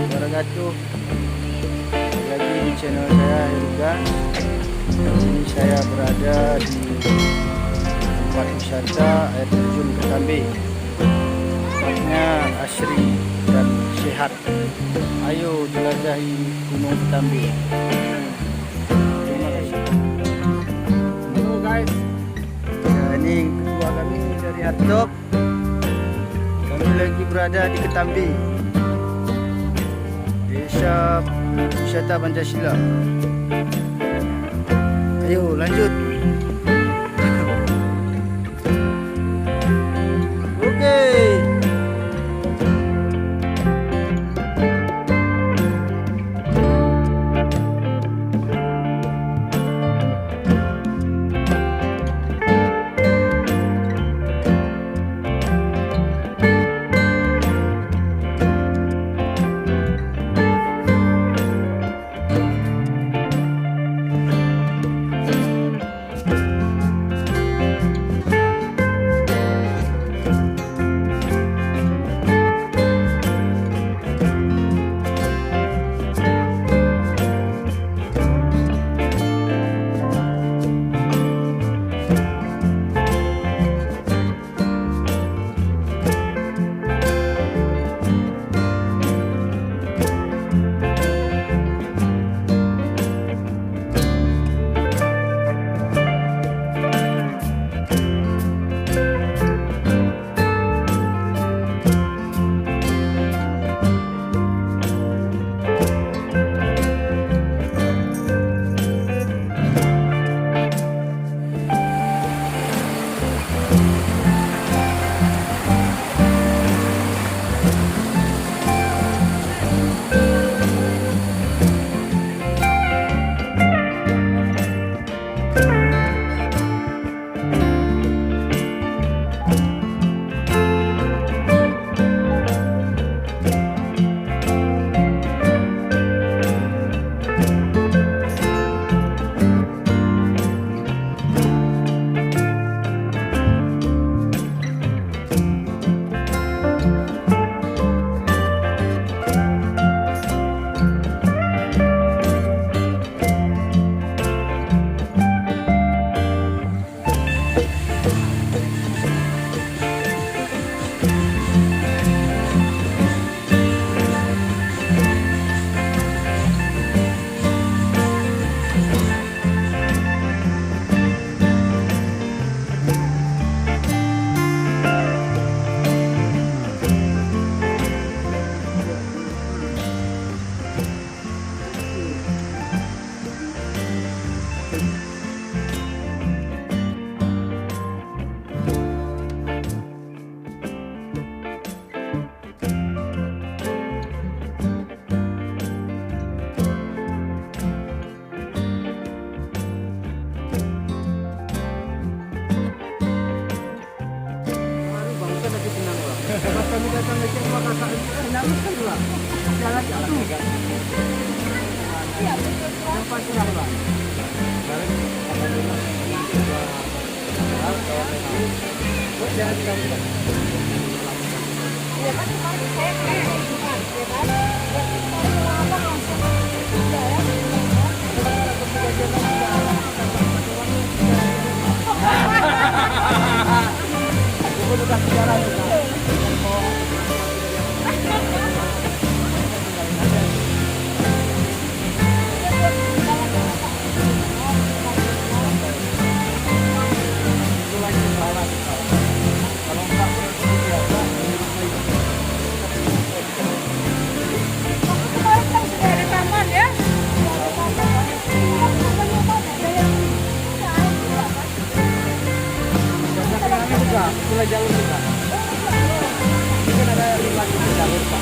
wabarakatuh. Lagi di channel saya Irgan. Ini saya berada di tempat wisata air terjun Ketambe. Tempatnya asri dan sehat. Ayo jelajahi Gunung Ketambe. Terima kasih. Halo guys. Ya, ini ketua kami dari Hardtop. Kami lagi berada di Ketambe, Desa Wisata Pancasila. Ayo lanjut. Oke. Pas kami datang ke Makassar, nangis kan pula. Jalan itu. Iya, yang pasti lah Pak. Jangan kita. Iya kan kemarin saya mulai jalur juga. Ini kan ada lagi jalur Pak.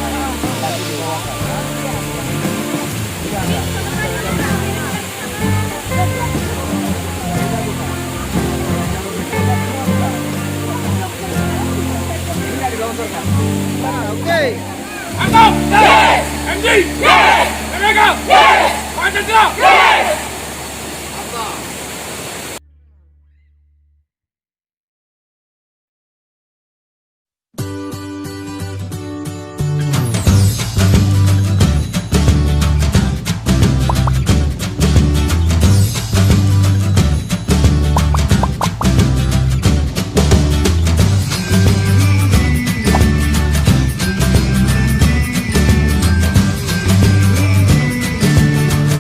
Tadi di bawah sana. Oke. Mantap! MG! Mereka! Pancasila!